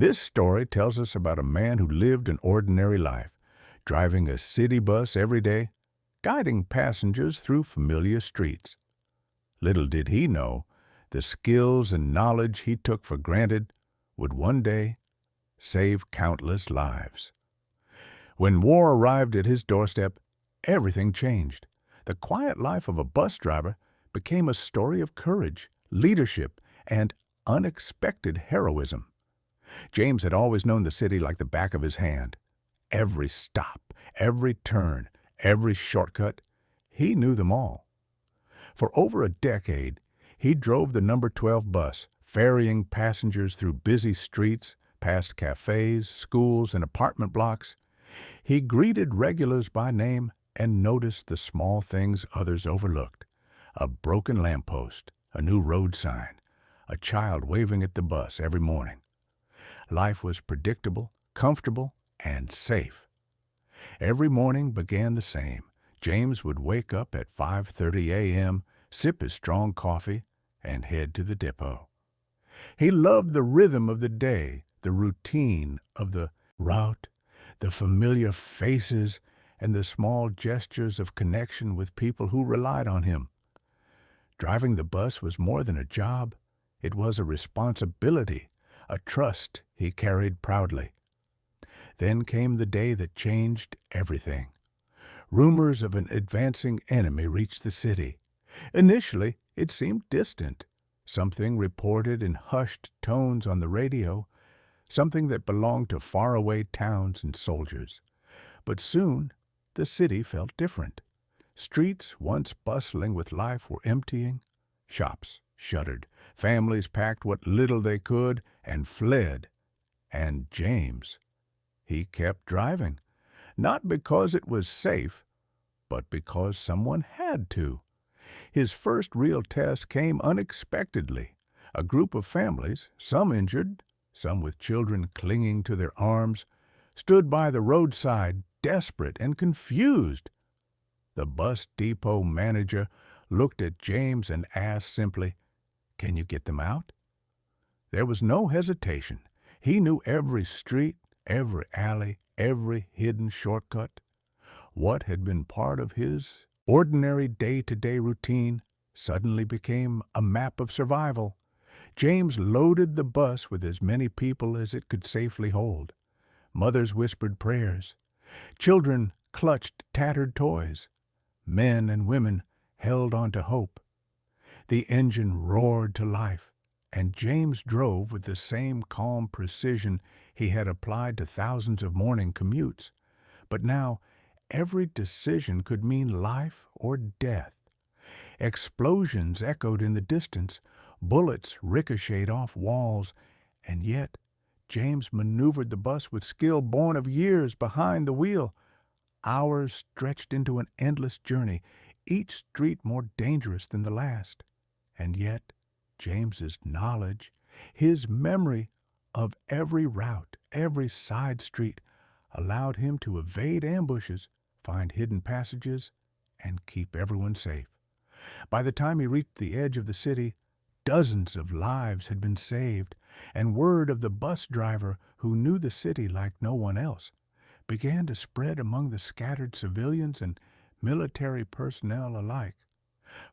This story tells us about a man who lived an ordinary life, driving a city bus every day, guiding passengers through familiar streets. Little did he know, the skills and knowledge he took for granted would one day save countless lives. When war arrived at his doorstep, everything changed. The quiet life of a bus driver became a story of courage, leadership, and unexpected heroism. James had always known the city like the back of his hand. Every stop, every turn, every shortcut, he knew them all. For over a decade, he drove the number 12 bus, ferrying passengers through busy streets, past cafes, schools, and apartment blocks. He greeted regulars by name and noticed the small things others overlooked: a broken lamppost, a new road sign, a child waving at the bus every morning. Life was predictable, comfortable, and safe. Every morning began the same. James would wake up at 5:30 a.m., sip his strong coffee, and head to the depot. He loved the rhythm of the day, the routine of the route, the familiar faces, and the small gestures of connection with people who relied on him. Driving the bus was more than a job. It was a responsibility, a trust he carried proudly. Then came the day that changed everything. Rumors of an advancing enemy reached the city. Initially, it seemed distant, something reported in hushed tones on the radio, something that belonged to faraway towns and soldiers. But soon, the city felt different. Streets once bustling with life were emptying. Shops shuttered. Families packed what little they could and fled. And James, he kept driving, not because it was safe, but because someone had to. His first real test came unexpectedly. A group of families, some injured, some with children clinging to their arms, stood by the roadside, desperate and confused. The bus depot manager looked at James and asked simply, "Can you get them out?" There was no hesitation. He knew every street, every alley, every hidden shortcut. What had been part of his ordinary day-to-day routine suddenly became a map of survival. James loaded the bus with as many people as it could safely hold. Mothers whispered prayers. Children clutched tattered toys. Men and women held on to hope. The engine roared to life, and James drove with the same calm precision he had applied to thousands of morning commutes. But now, every decision could mean life or death. Explosions echoed in the distance, bullets ricocheted off walls, and yet James maneuvered the bus with skill born of years behind the wheel. Hours stretched into an endless journey, each street more dangerous than the last. And yet, James's knowledge, his memory of every route, every side street, allowed him to evade ambushes, find hidden passages, and keep everyone safe. By the time he reached the edge of the city, dozens of lives had been saved, and word of the bus driver who knew the city like no one else began to spread among the scattered civilians and military personnel alike.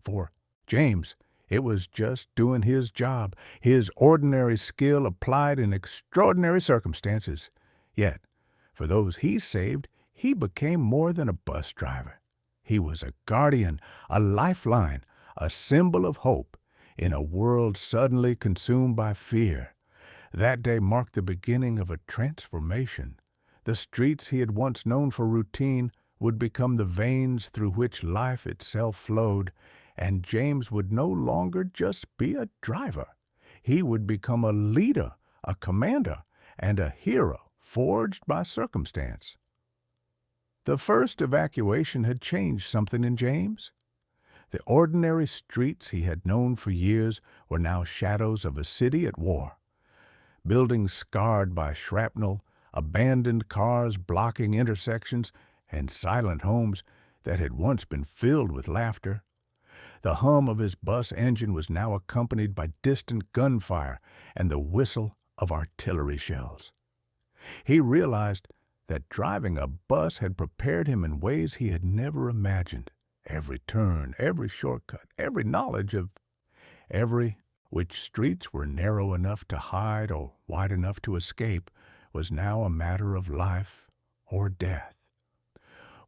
For James, it was just doing his job, his ordinary skill applied in extraordinary circumstances. Yet, for those he saved, he became more than a bus driver. He was a guardian, a lifeline, a symbol of hope in a world suddenly consumed by fear. That day marked the beginning of a transformation. The streets he had once known for routine would become the veins through which life itself flowed, and James would no longer just be a driver. He would become a leader, a commander, and a hero forged by circumstance. The first evacuation had changed something in James. The ordinary streets he had known for years were now shadows of a city at war. Buildings scarred by shrapnel, abandoned cars blocking intersections, and silent homes that had once been filled with laughter. The hum of his bus engine was now accompanied by distant gunfire and the whistle of artillery shells. He realized that driving a bus had prepared him in ways he had never imagined. Every turn, every shortcut, every knowledge of which streets were narrow enough to hide or wide enough to escape was now a matter of life or death.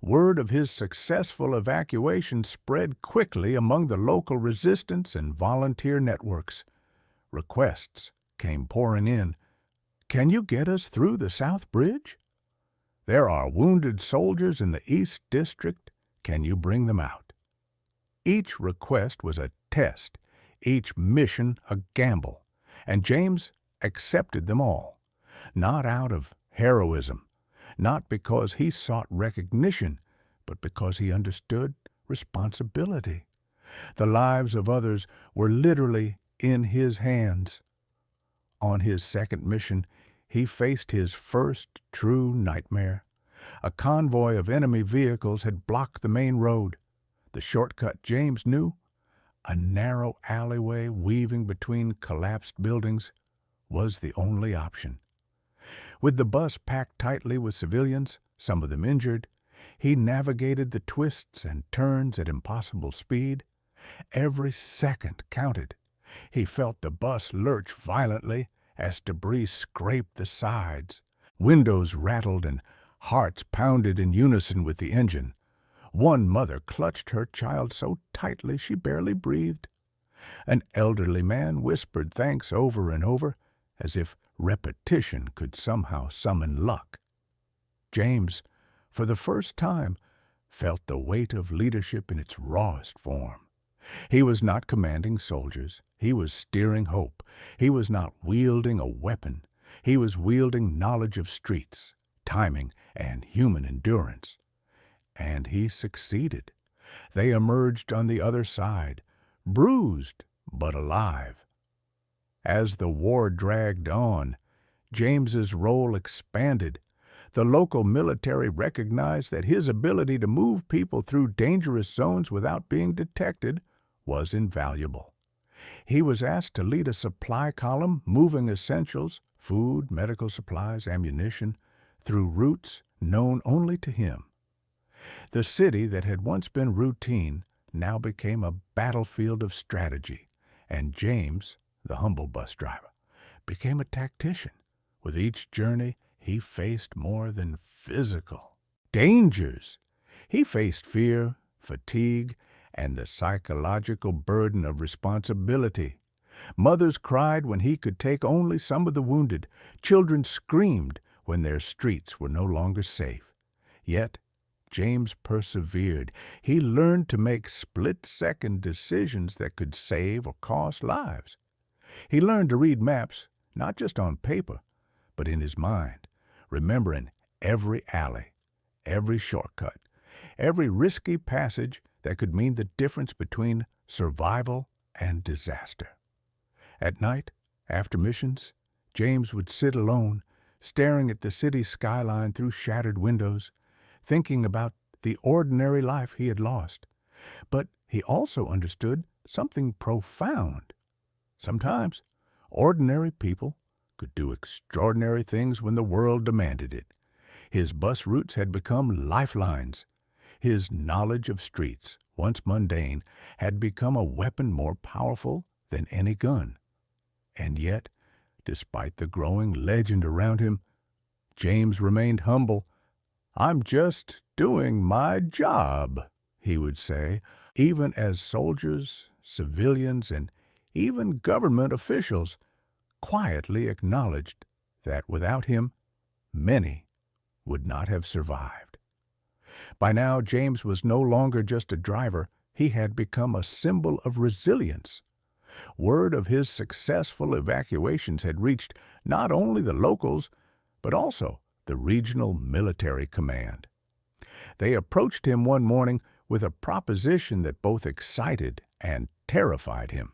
Word of his successful evacuation spread quickly among the local resistance and volunteer networks. Requests came pouring in. "Can you get us through the South Bridge? There are wounded soldiers in the East District. Can you bring them out?" Each request was a test, each mission a gamble, and James accepted them all, not out of heroism, not because he sought recognition, but because he understood responsibility. The lives of others were literally in his hands. On his second mission, he faced his first true nightmare. A convoy of enemy vehicles had blocked the main road. The shortcut James knew, a narrow alleyway weaving between collapsed buildings, was the only option. With the bus packed tightly with civilians, some of them injured, he navigated the twists and turns at impossible speed. Every second counted. He felt the bus lurch violently as debris scraped the sides. Windows rattled and hearts pounded in unison with the engine. One mother clutched her child so tightly she barely breathed. An elderly man whispered thanks over and over, as if repetition could somehow summon luck. James, for the first time, felt the weight of leadership in its rawest form. He was not commanding soldiers. He was steering hope. He was not wielding a weapon. He was wielding knowledge of streets, timing, and human endurance. And he succeeded. They emerged on the other side, bruised but alive. As the war dragged on, James's role expanded. The local military recognized that his ability to move people through dangerous zones without being detected was invaluable. He was asked to lead a supply column moving essentials, food, medical supplies, ammunition, through routes known only to him. The city that had once been routine now became a battlefield of strategy, and James, the humble bus driver, became a tactician. With each journey, he faced more than physical dangers. He faced fear, fatigue, and the psychological burden of responsibility. Mothers cried when he could take only some of the wounded. Children screamed when their streets were no longer safe. Yet, James persevered. He learned to make split-second decisions that could save or cost lives. He learned to read maps, not just on paper, but in his mind, remembering every alley, every shortcut, every risky passage that could mean the difference between survival and disaster. At night, after missions, James would sit alone, staring at the city skyline through shattered windows, thinking about the ordinary life he had lost. But he also understood something profound. Sometimes, ordinary people could do extraordinary things when the world demanded it. His bus routes had become lifelines. His knowledge of streets, once mundane, had become a weapon more powerful than any gun. And yet, despite the growing legend around him, James remained humble. "I'm just doing my job," he would say, even as soldiers, civilians, and even government officials quietly acknowledged that without him, many would not have survived. By now, James was no longer just a driver. He had become a symbol of resilience. Word of his successful evacuations had reached not only the locals, but also the regional military command. They approached him one morning with a proposition that both excited and terrified him: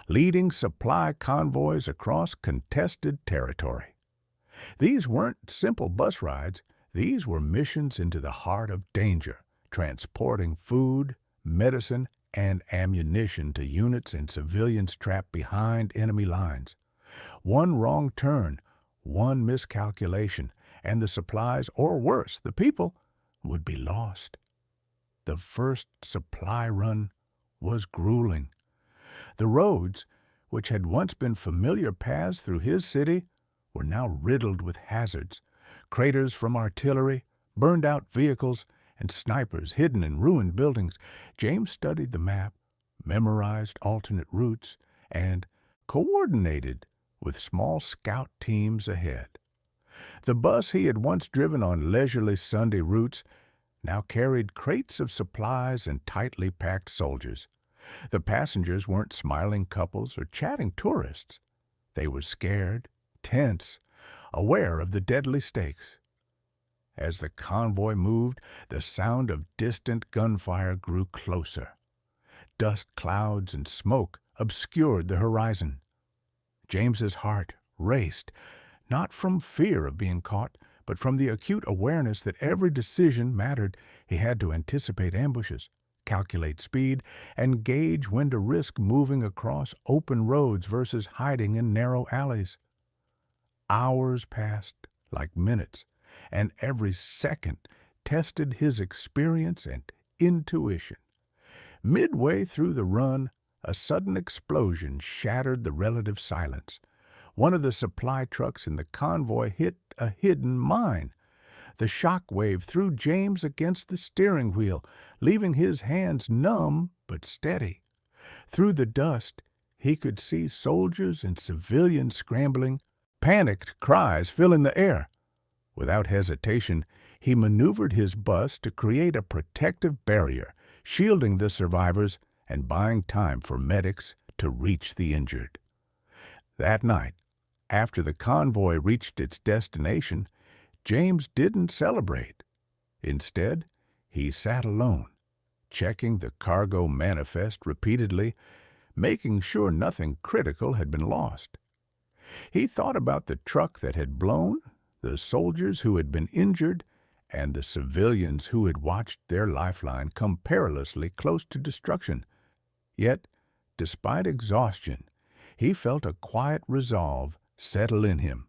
leading supply convoys across contested territory. These weren't simple bus rides. These were missions into the heart of danger, transporting food, medicine, and ammunition to units and civilians trapped behind enemy lines. One wrong turn, one miscalculation, and the supplies, or worse, the people, would be lost. The first supply run was grueling. The roads, which had once been familiar paths through his city, were now riddled with hazards, craters from artillery, burned-out vehicles, and snipers hidden in ruined buildings. James studied the map, memorized alternate routes, and coordinated with small scout teams ahead. The bus he had once driven on leisurely Sunday routes now carried crates of supplies and tightly packed soldiers. The passengers weren't smiling couples or chatting tourists. They were scared, tense, aware of the deadly stakes. As the convoy moved, the sound of distant gunfire grew closer. Dust clouds and smoke obscured the horizon. James's heart raced, not from fear of being caught, but from the acute awareness that every decision mattered. He had to anticipate ambushes, calculate speed, and gauge when to risk moving across open roads versus hiding in narrow alleys. Hours passed like minutes, and every second tested his experience and intuition. Midway through the run, a sudden explosion shattered the relative silence. One of the supply trucks in the convoy hit a hidden mine. The shock wave threw James against the steering wheel, leaving his hands numb but steady. Through the dust, he could see soldiers and civilians scrambling, panicked cries filling the air. Without hesitation, he maneuvered his bus to create a protective barrier, shielding the survivors and buying time for medics to reach the injured. That night, after the convoy reached its destination, James didn't celebrate. Instead, he sat alone, checking the cargo manifest repeatedly, making sure nothing critical had been lost. He thought about the truck that had blown, the soldiers who had been injured, and the civilians who had watched their lifeline come perilously close to destruction. Yet, despite exhaustion, he felt a quiet resolve settle in him.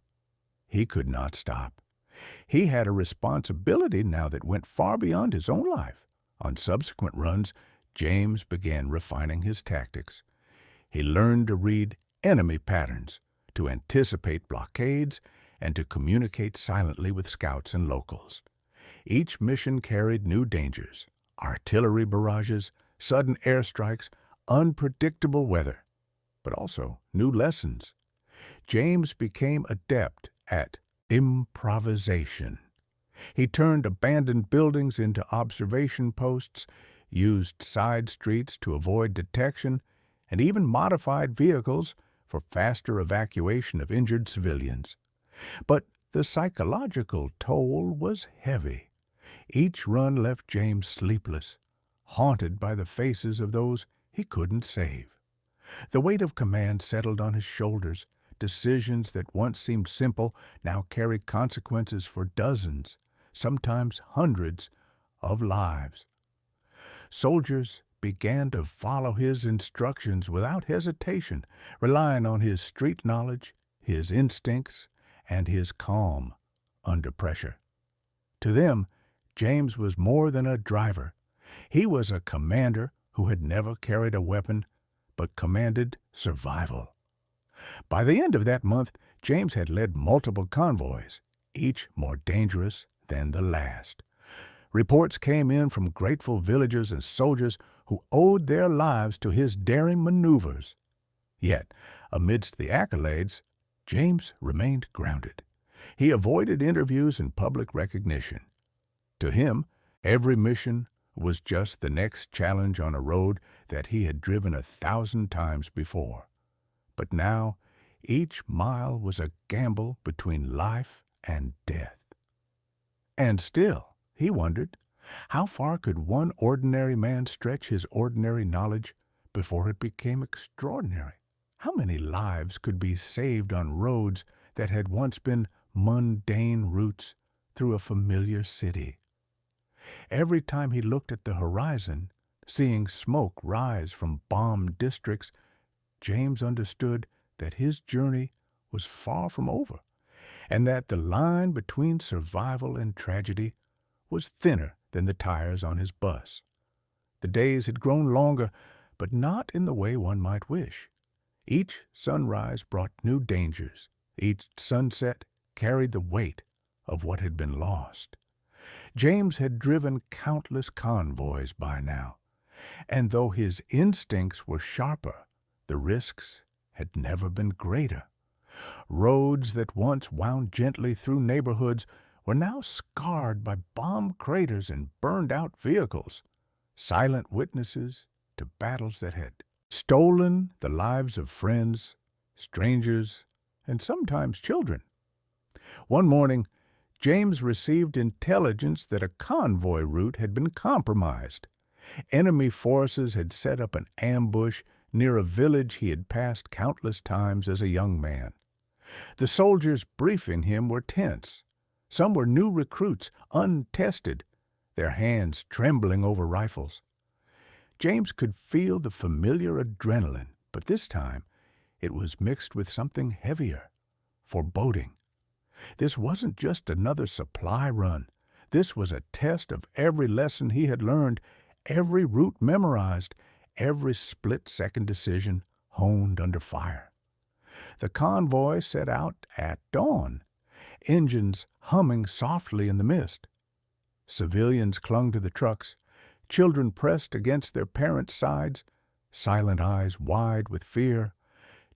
He could not stop. He had a responsibility now that went far beyond his own life. On subsequent runs, James began refining his tactics. He learned to read enemy patterns, to anticipate blockades, and to communicate silently with scouts and locals. Each mission carried new dangers, artillery barrages, sudden airstrikes, unpredictable weather, but also new lessons. James became adept at improvisation. He turned abandoned buildings into observation posts, used side streets to avoid detection, and even modified vehicles for faster evacuation of injured civilians. But the psychological toll was heavy. Each run left James sleepless, haunted by the faces of those he couldn't save. The weight of command settled on his shoulders. Decisions that once seemed simple now carried consequences for dozens, sometimes hundreds, of lives. Soldiers began to follow his instructions without hesitation, relying on his street knowledge, his instincts, and his calm under pressure. To them, James was more than a driver. He was a commander who had never carried a weapon, but commanded survival. By the end of that month, James had led multiple convoys, each more dangerous than the last. Reports came in from grateful villagers and soldiers who owed their lives to his daring maneuvers. Yet, amidst the accolades, James remained grounded. He avoided interviews and public recognition. To him, every mission was just the next challenge on a road that he had driven 1,000 times before. But now, each mile was a gamble between life and death. And still, he wondered, how far could one ordinary man stretch his ordinary knowledge before it became extraordinary? How many lives could be saved on roads that had once been mundane routes through a familiar city? Every time he looked at the horizon, seeing smoke rise from bombed districts, James understood that his journey was far from over, and that the line between survival and tragedy was thinner than the tires on his bus. The days had grown longer, but not in the way one might wish. Each sunrise brought new dangers. Each sunset carried the weight of what had been lost. James had driven countless convoys by now, and though his instincts were sharper, the risks had never been greater. Roads that once wound gently through neighborhoods were now scarred by bomb craters and burned-out vehicles, silent witnesses to battles that had stolen the lives of friends, strangers, and sometimes children. One morning, James received intelligence that a convoy route had been compromised. Enemy forces had set up an ambush near a village he had passed countless times as a young man. The soldiers briefing him were tense. Some were new recruits, untested, their hands trembling over rifles. James could feel the familiar adrenaline, but this time it was mixed with something heavier, foreboding. This wasn't just another supply run. This was a test of every lesson he had learned, every route memorized, every split-second decision honed under fire. The convoy set out at dawn, engines humming softly in the mist. Civilians clung to the trucks, children pressed against their parents' sides, silent eyes wide with fear.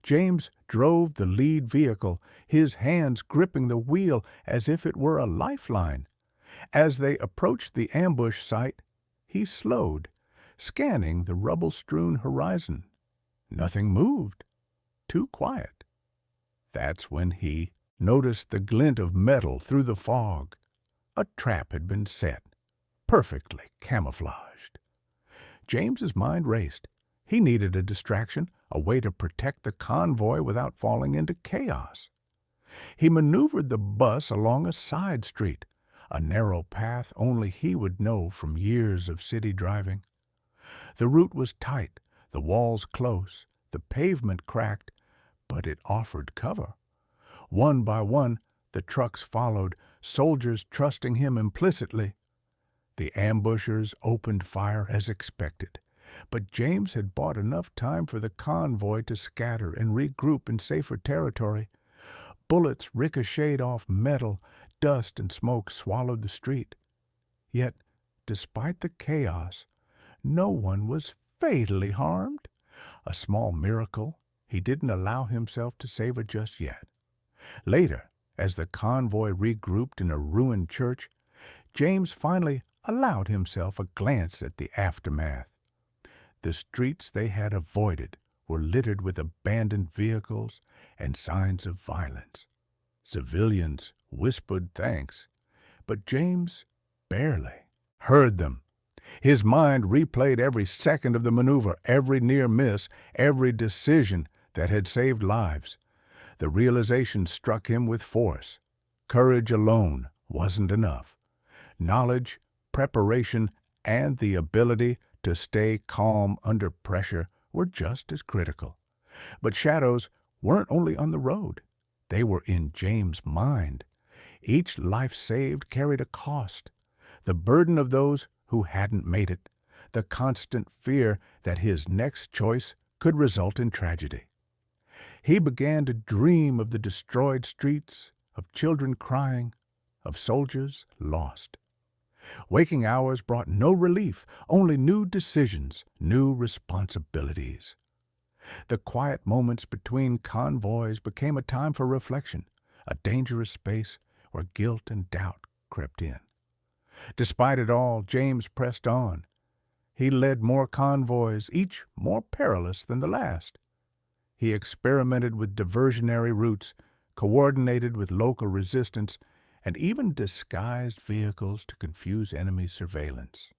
James drove the lead vehicle, his hands gripping the wheel as if it were a lifeline. As they approached the ambush site, he slowed, scanning the rubble-strewn horizon. Nothing moved. Too quiet. That's when he noticed the glint of metal through the fog. A trap had been set, perfectly camouflaged. James's mind raced. He needed a distraction, a way to protect the convoy without falling into chaos. He maneuvered the bus along a side street, a narrow path only he would know from years of city driving. The route was tight, the walls close, the pavement cracked, but it offered cover. One by one, the trucks followed, soldiers trusting him implicitly. The ambushers opened fire as expected, but James had bought enough time for the convoy to scatter and regroup in safer territory. Bullets ricocheted off metal, dust and smoke swallowed the street. Yet, despite the chaos, no one was fatally harmed. A small miracle he didn't allow himself to savor just yet. Later, as the convoy regrouped in a ruined church, James finally allowed himself a glance at the aftermath. The streets they had avoided were littered with abandoned vehicles and signs of violence. Civilians whispered thanks, but James barely heard them. His mind replayed every second of the maneuver, every near miss, every decision that had saved lives. The realization struck him with force. Courage alone wasn't enough. Knowledge, preparation, and the ability to stay calm under pressure were just as critical. But shadows weren't only on the road. They were in James' mind. Each life saved carried a cost. The burden of those who hadn't made it. The constant fear that his next choice could result in tragedy. He began to dream of the destroyed streets, of children crying, of soldiers lost. Waking hours brought no relief, only new decisions, new responsibilities. The quiet moments between convoys became a time for reflection, a dangerous space where guilt and doubt crept in. Despite it all, James pressed on. He led more convoys, each more perilous than the last. He experimented with diversionary routes, coordinated with local resistance, and even disguised vehicles to confuse enemy surveillance.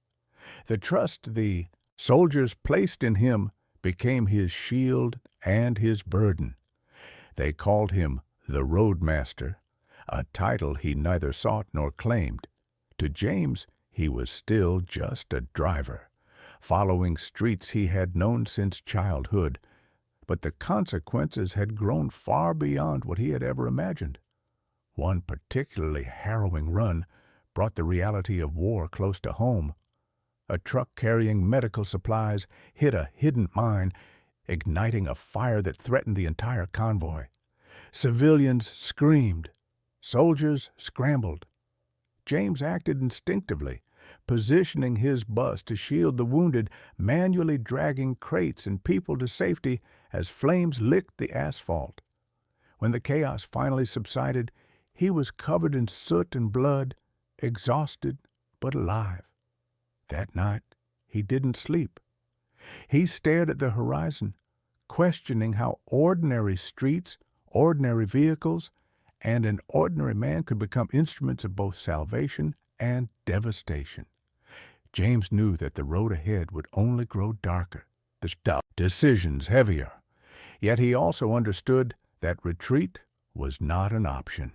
The trust the soldiers placed in him became his shield and his burden. They called him the Roadmaster, a title he neither sought nor claimed. To James, he was still just a driver, following streets he had known since childhood, But the consequences had grown far beyond what he had ever imagined. One particularly harrowing run brought the reality of war close to home. A truck carrying medical supplies hit a hidden mine, igniting a fire that threatened the entire convoy. Civilians screamed. Soldiers scrambled. James acted instinctively, positioning his bus to shield the wounded, manually dragging crates and people to safety as flames licked the asphalt. When the chaos finally subsided, he was covered in soot and blood, exhausted but alive. That night, he didn't sleep. He stared at the horizon, questioning how ordinary streets, ordinary vehicles, and an ordinary man could become instruments of both salvation and devastation. James knew that the road ahead would only grow darker, the decisions heavier. Yet he also understood that retreat was not an option.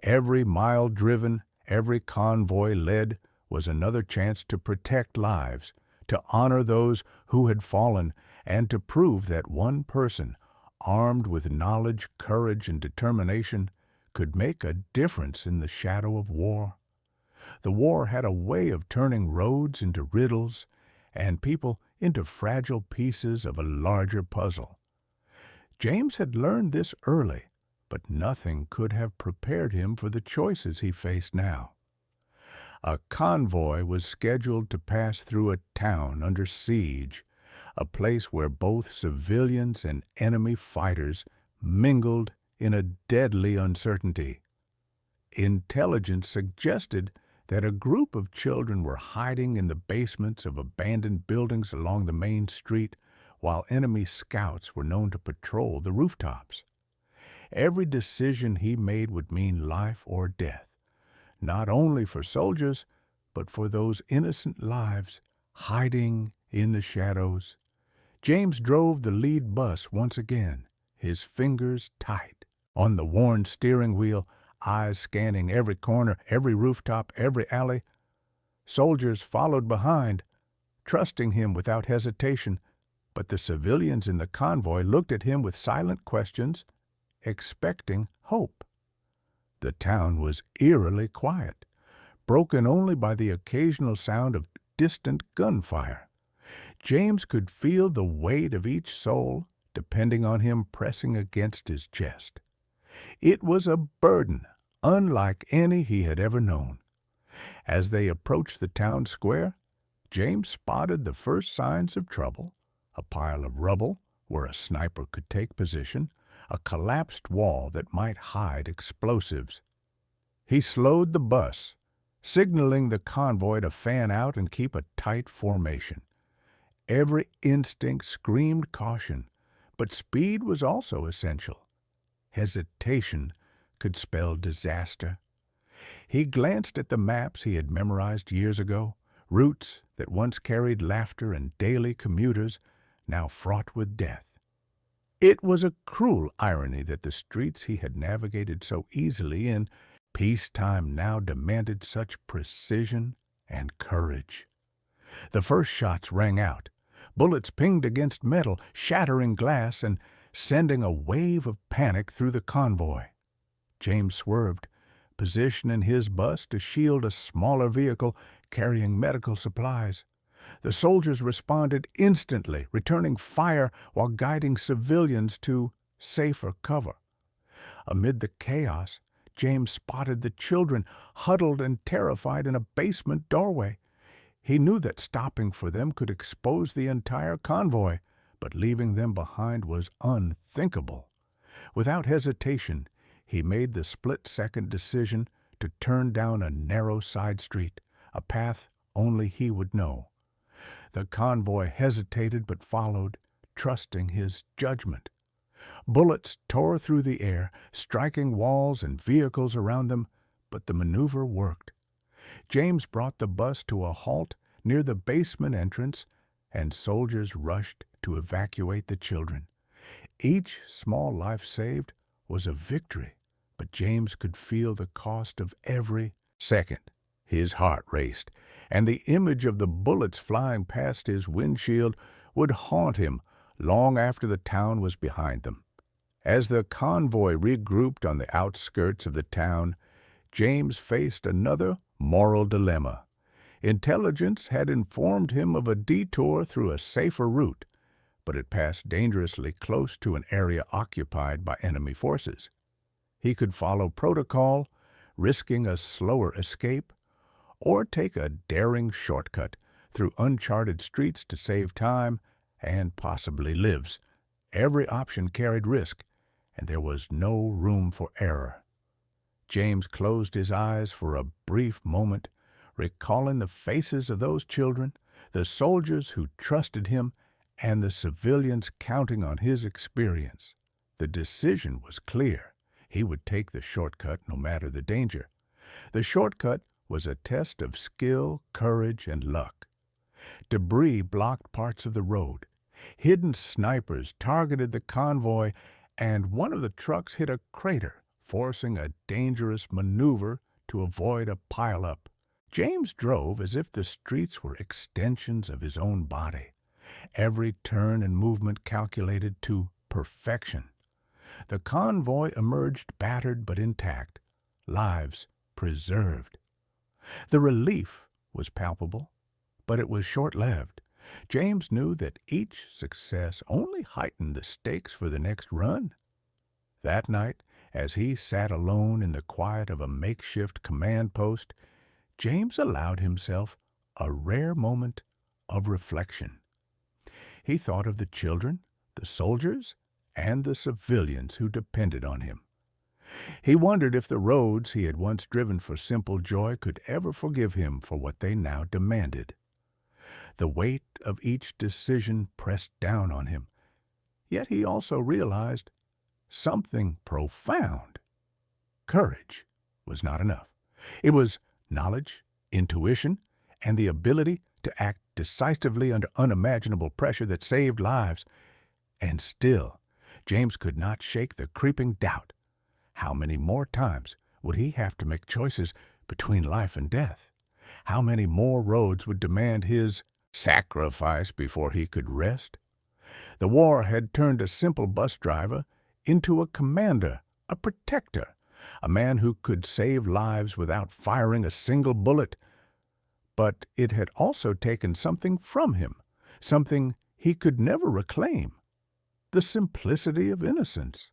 Every mile driven, every convoy led, was another chance to protect lives, to honor those who had fallen, and to prove that one person, armed with knowledge, courage, and determination, could make a difference in the shadow of war. The war had a way of turning roads into riddles and people into fragile pieces of a larger puzzle. James had learned this early, but nothing could have prepared him for the choices he faced now. A convoy was scheduled to pass through a town under siege, a place where both civilians and enemy fighters mingled in a deadly uncertainty. Intelligence suggested that a group of children were hiding in the basements of abandoned buildings along the main street, while enemy scouts were known to patrol the rooftops. Every decision he made would mean life or death, not only for soldiers, but for those innocent lives hiding in the shadows. James drove the lead bus once again, his fingers tight on the worn steering wheel, eyes scanning every corner, every rooftop, every alley. Soldiers followed behind, trusting him without hesitation, but the civilians in the convoy looked at him with silent questions, expecting hope. The town was eerily quiet, broken only by the occasional sound of distant gunfire. James could feel the weight of each soul depending on him pressing against his chest. It was a burden unlike any he had ever known. As they approached the town square, James spotted the first signs of trouble: a pile of rubble where a sniper could take position, a collapsed wall that might hide explosives. He slowed the bus, signaling the convoy to fan out and keep a tight formation. Every instinct screamed caution, but speed was also essential. Hesitation could spell disaster. He glanced at the maps he had memorized years ago, routes that once carried laughter and daily commuters, now fraught with death. It was a cruel irony that the streets he had navigated so easily in peacetime now demanded such precision and courage. The first shots rang out. Bullets pinged against metal, shattering glass and sending a wave of panic through the convoy. James swerved, positioning his bus to shield a smaller vehicle carrying medical supplies. The soldiers responded instantly, returning fire while guiding civilians to safer cover. Amid the chaos, James spotted the children huddled and terrified in a basement doorway. He knew that stopping for them could expose the entire convoy, but leaving them behind was unthinkable. Without hesitation, he made the split-second decision to turn down a narrow side street, a path only he would know. The convoy hesitated but followed, trusting his judgment. Bullets tore through the air, striking walls and vehicles around them, but the maneuver worked. James brought the bus to a halt near the basement entrance, and soldiers rushed to evacuate the children. Each small life saved was a victory, but James could feel the cost of every second. His heart raced, and the image of the bullets flying past his windshield would haunt him long after the town was behind them. As the convoy regrouped on the outskirts of the town, James faced another moral dilemma. Intelligence had informed him of a detour through a safer route, but it passed dangerously close to an area occupied by enemy forces. He could follow protocol, risking a slower escape, or take a daring shortcut through uncharted streets to save time and possibly lives. Every option carried risk, and there was no room for error. James closed his eyes for a brief moment, recalling the faces of those children, the soldiers who trusted him, and the civilians counting on his experience. The decision was clear. He would take the shortcut no matter the danger. The shortcut was a test of skill, courage, and luck. Debris blocked parts of the road. Hidden snipers targeted the convoy, and one of the trucks hit a crater, forcing a dangerous maneuver to avoid a pileup. James drove as if the streets were extensions of his own body, every turn and movement calculated to perfection. The convoy emerged battered but intact, lives preserved. The relief was palpable, but it was short-lived. James knew that each success only heightened the stakes for the next run. That night, as he sat alone in the quiet of a makeshift command post, James allowed himself a rare moment of reflection. He thought of the children, the soldiers, and the civilians who depended on him. He wondered if the roads he had once driven for simple joy could ever forgive him for what they now demanded. The weight of each decision pressed down on him, yet he also realized something profound. Courage was not enough. It was knowledge, intuition, and the ability to act decisively under unimaginable pressure that saved lives. And still, James could not shake the creeping doubt. How many more times would he have to make choices between life and death? How many more roads would demand his sacrifice before he could rest? The war had turned a simple bus driver into a commander, a protector, a man who could save lives without firing a single bullet. But it had also taken something from him, something he could never reclaim: the simplicity of innocence,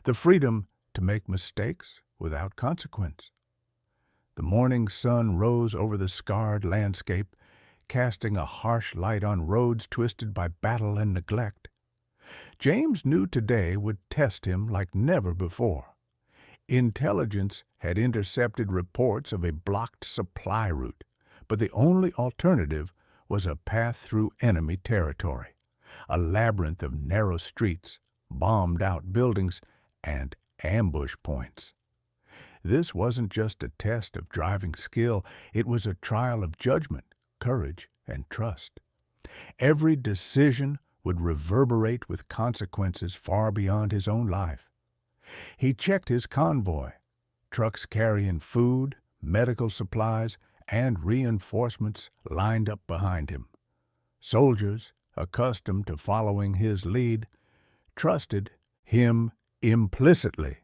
the freedom to make mistakes without consequence. The morning sun rose over the scarred landscape, casting a harsh light on roads twisted by battle and neglect. James knew today would test him like never before. Intelligence had intercepted reports of a blocked supply route, but the only alternative was a path through enemy territory, a labyrinth of narrow streets, bombed-out buildings, and ambush points. This wasn't just a test of driving skill, it was a trial of judgment, courage, and trust. Every decision would reverberate with consequences far beyond his own life. He checked his convoy, trucks carrying food, medical supplies, and reinforcements lined up behind him. Soldiers, accustomed to following his lead, trusted him implicitly.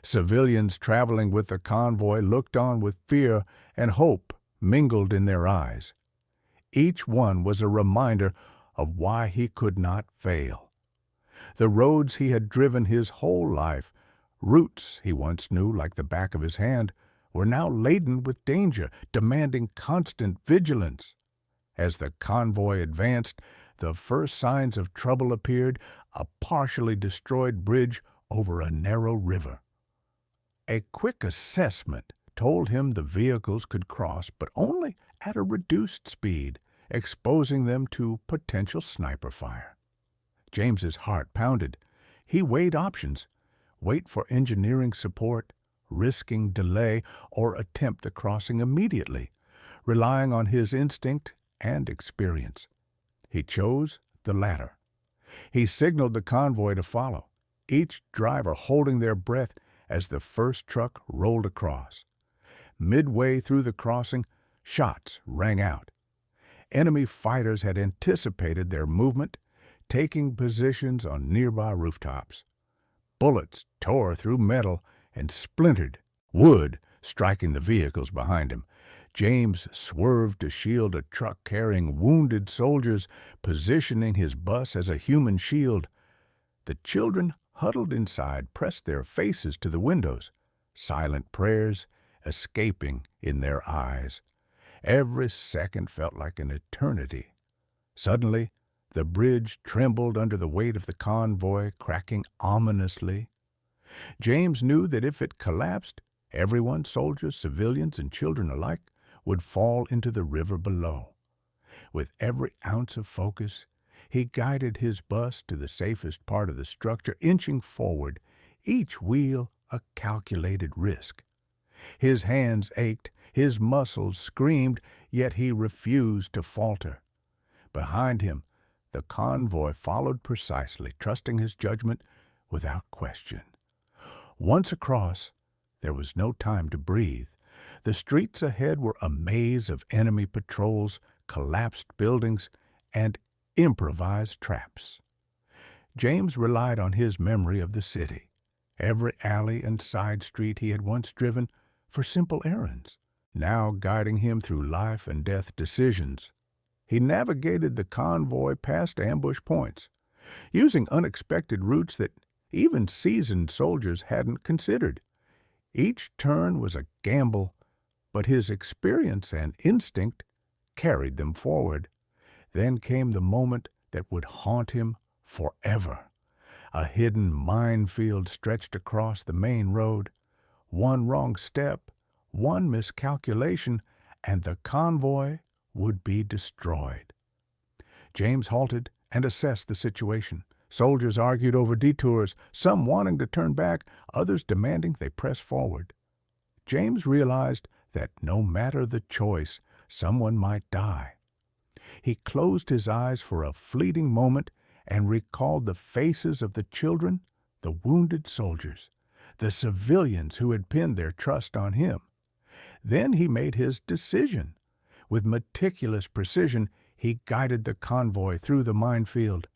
Civilians traveling with the convoy looked on with fear and hope mingled in their eyes. Each one was a reminder of why he could not fail. The roads he had driven his whole life, routes he once knew like the back of his hand, were now laden with danger, demanding constant vigilance. As the convoy advanced, the first signs of trouble appeared: a partially destroyed bridge over a narrow river. A quick assessment told him the vehicles could cross, but only at a reduced speed, exposing them to potential sniper fire. James's heart pounded. He weighed options: wait for engineering support, risking delay, or attempt the crossing immediately, relying on his instinct and experience. He chose the latter. He signaled the convoy to follow, each driver holding their breath as the first truck rolled across. Midway through the crossing, shots rang out. Enemy fighters had anticipated their movement, taking positions on nearby rooftops. Bullets tore through metal and splintered wood, striking the vehicles behind him. James swerved to shield a truck carrying wounded soldiers, positioning his bus as a human shield. The children huddled inside pressed their faces to the windows, silent prayers escaping in their eyes. Every second felt like an eternity. Suddenly, the bridge trembled under the weight of the convoy, cracking ominously. James knew that if it collapsed, everyone, soldiers, civilians, and children alike, would fall into the river below. With every ounce of focus, he guided his bus to the safest part of the structure, inching forward, each wheel a calculated risk. His hands ached, his muscles screamed, yet he refused to falter. Behind him, the convoy followed precisely, trusting his judgment without question. Once across, there was no time to breathe. The streets ahead were a maze of enemy patrols, collapsed buildings, and improvised traps. James relied on his memory of the city, every alley and side street he had once driven for simple errands, now guiding him through life and death decisions. He navigated the convoy past ambush points, using unexpected routes that even seasoned soldiers hadn't considered. Each turn was a gamble, but his experience and instinct carried them forward. Then came the moment that would haunt him forever. A hidden minefield stretched across the main road. One wrong step, one miscalculation, and the convoy would be destroyed. James halted and assessed the situation. Soldiers argued over detours, some wanting to turn back, others demanding they press forward. James realized that no matter the choice, someone might die. He closed his eyes for a fleeting moment and recalled the faces of the children, the wounded soldiers, the civilians who had pinned their trust on him. Then he made his decision. With meticulous precision, he guided the convoy through the minefield.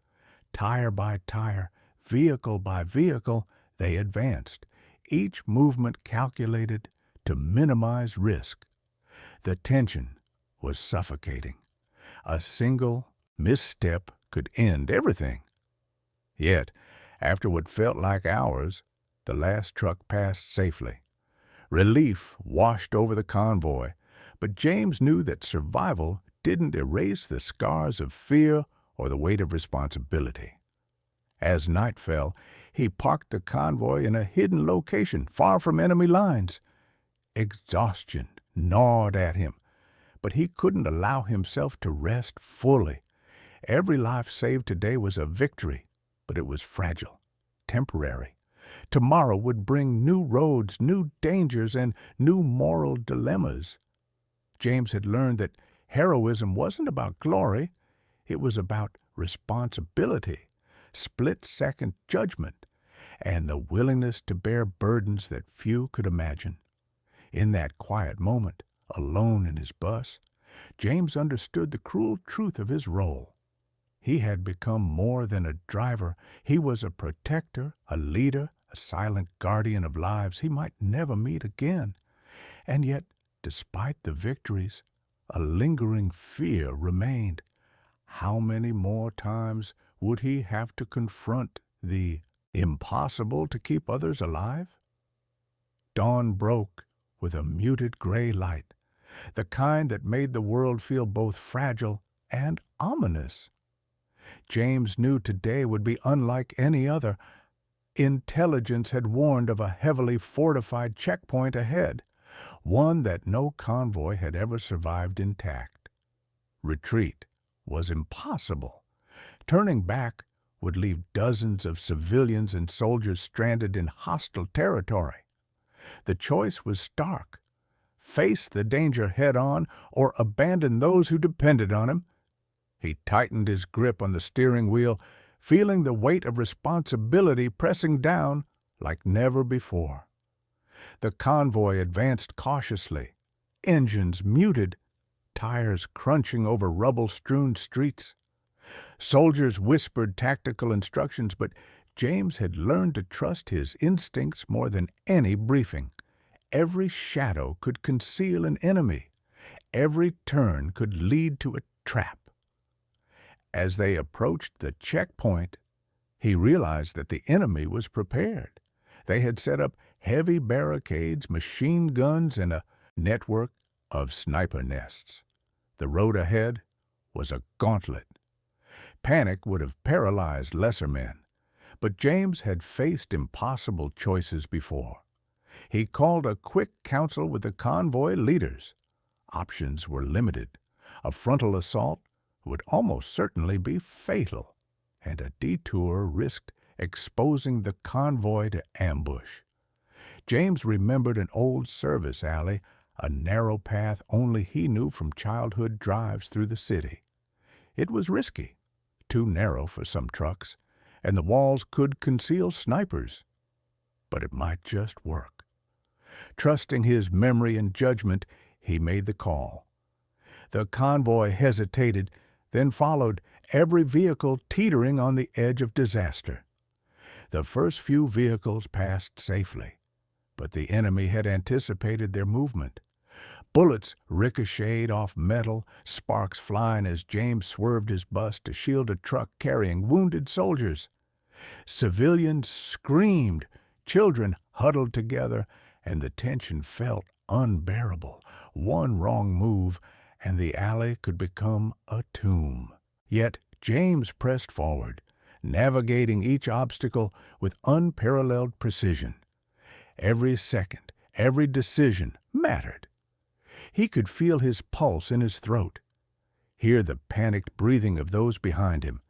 Tire by tire, vehicle by vehicle, they advanced, each movement calculated to minimize risk. The tension was suffocating. A single misstep could end everything. Yet, after what felt like hours, the last truck passed safely. Relief washed over the convoy, but James knew that survival didn't erase the scars of fear or the weight of responsibility. As night fell, he parked the convoy in a hidden location far from enemy lines. Exhaustion gnawed at him, but he couldn't allow himself to rest fully. Every life saved today was a victory, but it was fragile, temporary. Tomorrow would bring new roads, new dangers, and new moral dilemmas. James had learned that heroism wasn't about glory, it was about responsibility, split-second judgment, and the willingness to bear burdens that few could imagine. In that quiet moment, alone in his bus, James understood the cruel truth of his role. He had become more than a driver. He was a protector, a leader, a silent guardian of lives he might never meet again. And yet, despite the victories, a lingering fear remained. How many more times would he have to confront the impossible to keep others alive? Dawn broke with a muted gray light, the kind that made the world feel both fragile and ominous. James knew today would be unlike any other. Intelligence had warned of a heavily fortified checkpoint ahead, one that no convoy had ever survived intact. Retreat was impossible. Turning back would leave dozens of civilians and soldiers stranded in hostile territory. The choice was stark: face the danger head-on or abandon those who depended on him. He tightened his grip on the steering wheel, feeling the weight of responsibility pressing down like never before. The convoy advanced cautiously, engines muted, tires crunching over rubble-strewn streets. Soldiers whispered tactical instructions, but James had learned to trust his instincts more than any briefing. Every shadow could conceal an enemy. Every turn could lead to a trap. As they approached the checkpoint, he realized that the enemy was prepared. They had set up heavy barricades, machine guns, and a network of sniper nests. The road ahead was a gauntlet. Panic would have paralyzed lesser men, but James had faced impossible choices before. He called a quick council with the convoy leaders. Options were limited. A frontal assault would almost certainly be fatal, and a detour risked exposing the convoy to ambush. James remembered an old service alley, a narrow path only he knew from childhood drives through the city. It was risky, too narrow for some trucks, and the walls could conceal snipers. But it might just work. Trusting his memory and judgment, he made the call. The convoy hesitated, then followed, every vehicle teetering on the edge of disaster. The first few vehicles passed safely, but the enemy had anticipated their movement. Bullets ricocheted off metal, sparks flying as James swerved his bus to shield a truck carrying wounded soldiers. Civilians screamed, children huddled together, and the tension felt unbearable. One wrong move, and the alley could become a tomb. Yet James pressed forward, navigating each obstacle with unparalleled precision. Every second, every decision mattered. He could feel his pulse in his throat, hear the panicked breathing of those behind him,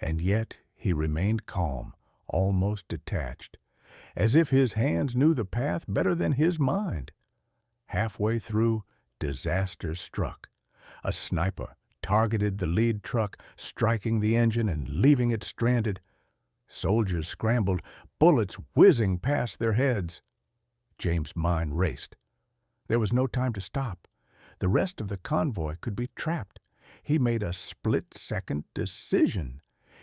and yet he remained calm, almost detached, as if his hands knew the path better than his mind. Halfway through, disaster struck. A sniper targeted the lead truck, striking the engine and leaving it stranded. Soldiers scrambled, bullets whizzing past their heads. James' mind raced. There was no time to stop. The rest of the convoy could be trapped. He made a split-second decision.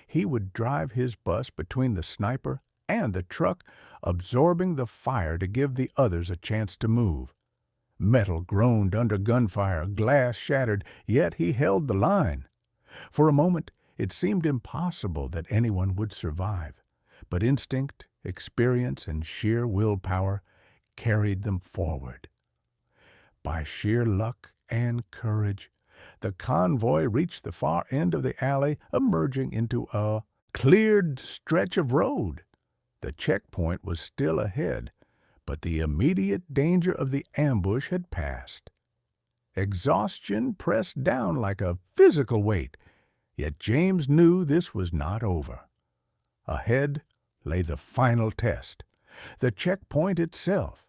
He would drive his bus between the sniper and the truck, absorbing the fire to give the others a chance to move. Metal groaned under gunfire, glass shattered, yet he held the line. For a moment, it seemed impossible that anyone would survive, but instinct, experience, and sheer willpower carried them forward. By sheer luck and courage, the convoy reached the far end of the alley, emerging into a cleared stretch of road. The checkpoint was still ahead, but the immediate danger of the ambush had passed. Exhaustion pressed down like a physical weight, yet James knew this was not over. Ahead lay the final test, the checkpoint itself,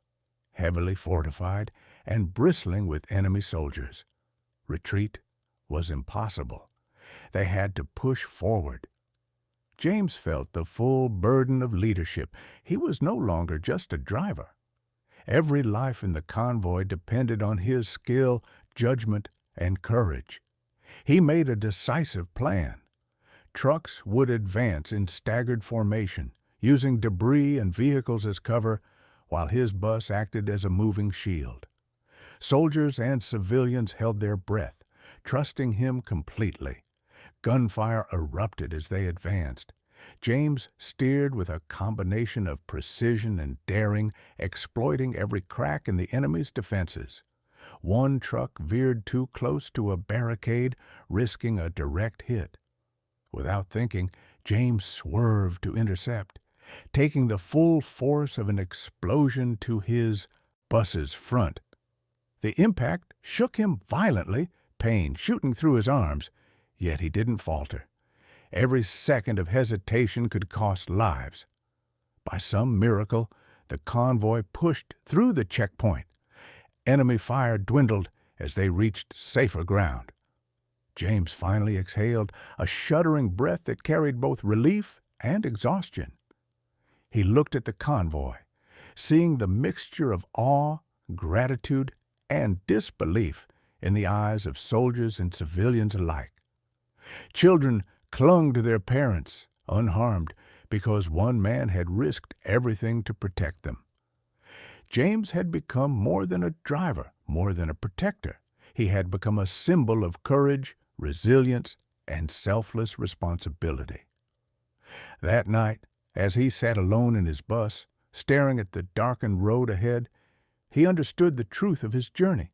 heavily fortified and bristling with enemy soldiers. Retreat was impossible. They had to push forward. James felt the full burden of leadership. He was no longer just a driver. Every life in the convoy depended on his skill, judgment, and courage. He made a decisive plan. Trucks would advance in staggered formation, using debris and vehicles as cover, while his bus acted as a moving shield. Soldiers and civilians held their breath, trusting him completely. Gunfire erupted as they advanced. James steered with a combination of precision and daring, exploiting every crack in the enemy's defenses. One truck veered too close to a barricade, risking a direct hit. Without thinking, James swerved to intercept, taking the full force of an explosion to his bus's front. The impact shook him violently, pain shooting through his arms, yet he didn't falter. Every second of hesitation could cost lives. By some miracle, the convoy pushed through the checkpoint. Enemy fire dwindled as they reached safer ground. James finally exhaled, a shuddering breath that carried both relief and exhaustion. He looked at the convoy, seeing the mixture of awe, gratitude, and disbelief in the eyes of soldiers and civilians alike. Children clung to their parents, unharmed, because one man had risked everything to protect them. James had become more than a driver, more than a protector. He had become a symbol of courage, resilience, and selfless responsibility. That night, as he sat alone in his bus, staring at the darkened road ahead, he understood the truth of his journey.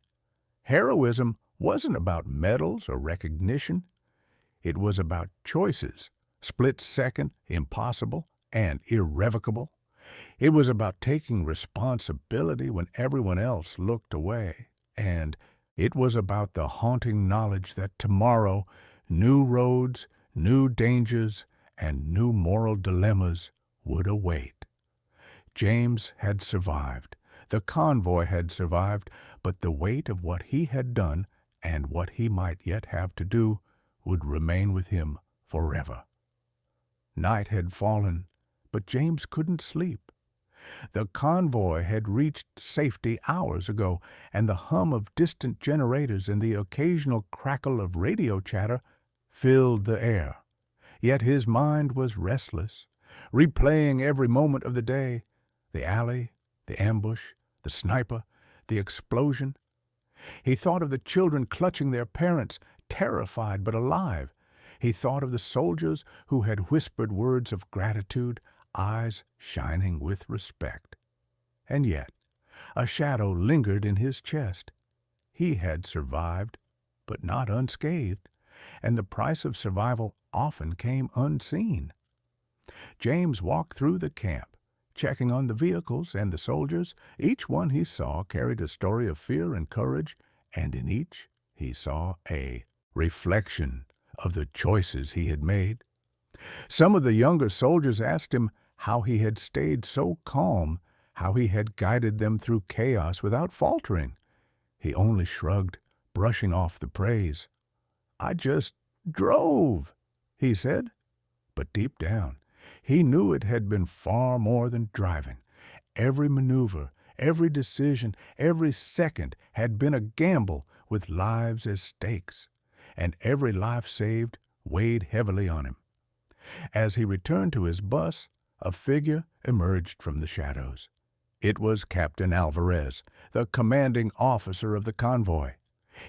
Heroism wasn't about medals or recognition. It was about choices, split-second, impossible, and irrevocable. It was about taking responsibility when everyone else looked away. And it was about the haunting knowledge that tomorrow, new roads, new dangers, and new moral dilemmas would await. James had survived. The convoy had survived, but the weight of what he had done and what he might yet have to do would remain with him forever. Night had fallen, but James couldn't sleep. The convoy had reached safety hours ago, and the hum of distant generators and the occasional crackle of radio chatter filled the air. Yet his mind was restless, replaying every moment of the day, the alley, the ambush, the sniper, the explosion. He thought of the children clutching their parents, terrified but alive. He thought of the soldiers who had whispered words of gratitude, eyes shining with respect. And yet, a shadow lingered in his chest. He had survived, but not unscathed, and the price of survival often came unseen. James walked through the camp, checking on the vehicles and the soldiers. Each one he saw carried a story of fear and courage, and in each he saw a reflection of the choices he had made. Some of the younger soldiers asked him how he had stayed so calm, how he had guided them through chaos without faltering. He only shrugged, brushing off the praise. "I just drove," he said. But deep down, he knew it had been far more than driving. Every maneuver, every decision, every second had been a gamble with lives as stakes, and every life saved weighed heavily on him. As he returned to his bus, a figure emerged from the shadows. It was Captain Alvarez, the commanding officer of the convoy.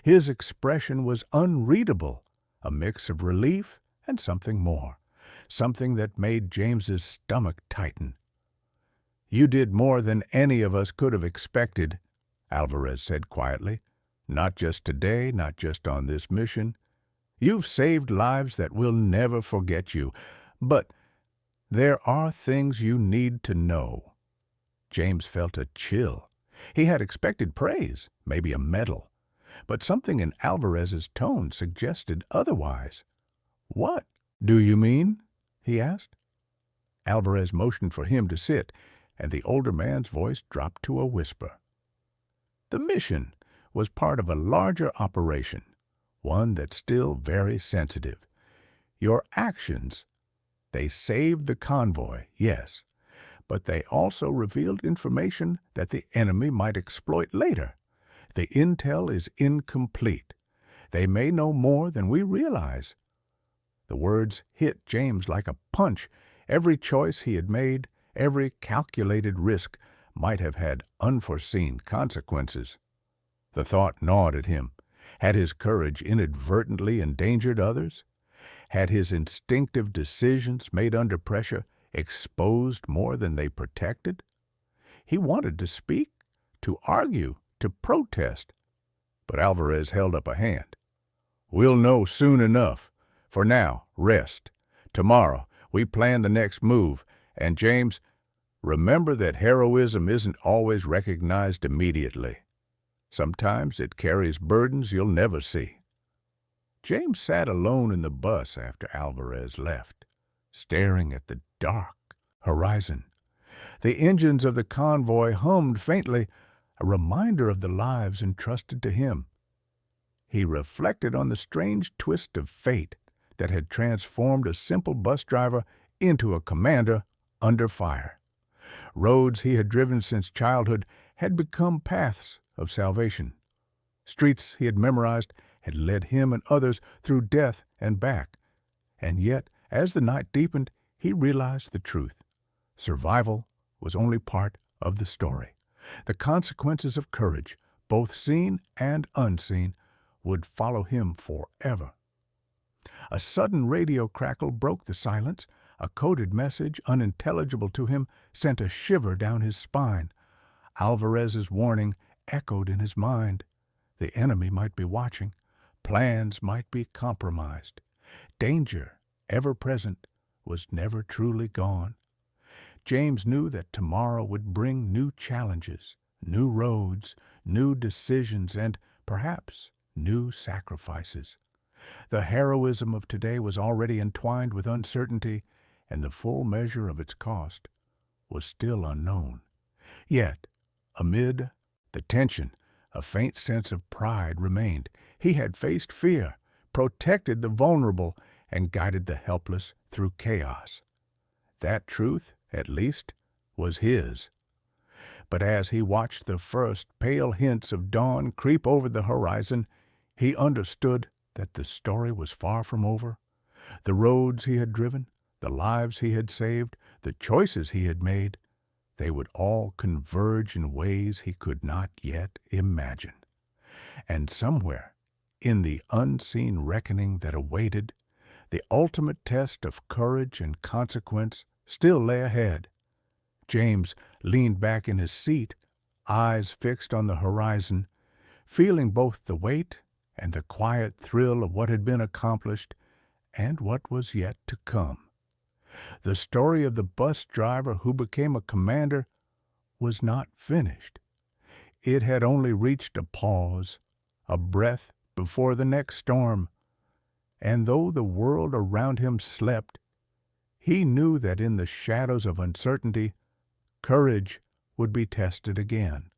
His expression was unreadable, a mix of relief and something more, something that made James's stomach tighten. "You did more than any of us could have expected," Alvarez said quietly. "Not just today, not just on this mission. You've saved lives that will never forget you. But there are things you need to know." James felt a chill. He had expected praise, maybe a medal, but something in Alvarez's tone suggested otherwise. "What do you mean?" he asked. Alvarez motioned for him to sit, and the older man's voice dropped to a whisper. The mission was part of a larger operation, one that's still very sensitive. Your actions, they saved the convoy, yes, but they also revealed information that the enemy might exploit later. The intel is incomplete. They may know more than we realize. The words hit James like a punch. Every choice he had made, every calculated risk, might have had unforeseen consequences. The thought gnawed at him. Had his courage inadvertently endangered others? Had his instinctive decisions made under pressure exposed more than they protected? He wanted to speak, to argue, to protest, but Alvarez held up a hand. "We'll know soon enough. For now, rest. Tomorrow, we plan the next move. And James, remember that heroism isn't always recognized immediately. Sometimes it carries burdens you'll never see." James sat alone in the bus after Alvarez left, staring at the dark horizon. The engines of the convoy hummed faintly, a reminder of the lives entrusted to him. He reflected on the strange twist of fate that had transformed a simple bus driver into a commander under fire. Roads he had driven since childhood had become paths of salvation. Streets he had memorized had led him and others through death and back. And yet, as the night deepened, he realized the truth. Survival was only part of the story. The consequences of courage, both seen and unseen, would follow him forever. A sudden radio crackle broke the silence. A coded message, unintelligible to him, sent a shiver down his spine. Alvarez's warning echoed in his mind. The enemy might be watching. Plans might be compromised. Danger, ever present, was never truly gone. James knew that tomorrow would bring new challenges, new roads, new decisions, and perhaps new sacrifices. The heroism of today was already entwined with uncertainty, and the full measure of its cost was still unknown. Yet, amid the tension, a faint sense of pride remained. He had faced fear, protected the vulnerable, and guided the helpless through chaos. That truth, at least, was his. But as he watched the first pale hints of dawn creep over the horizon, he understood that the story was far from over. The roads he had driven, the lives he had saved, the choices he had made, they would all converge in ways he could not yet imagine. And somewhere, in the unseen reckoning that awaited, the ultimate test of courage and consequence still lay ahead. James leaned back in his seat, eyes fixed on the horizon, feeling both the weight and the quiet thrill of what had been accomplished and what was yet to come. The story of the bus driver who became a commander was not finished. It had only reached a pause, a breath before the next storm. And though the world around him slept, he knew that in the shadows of uncertainty, courage would be tested again.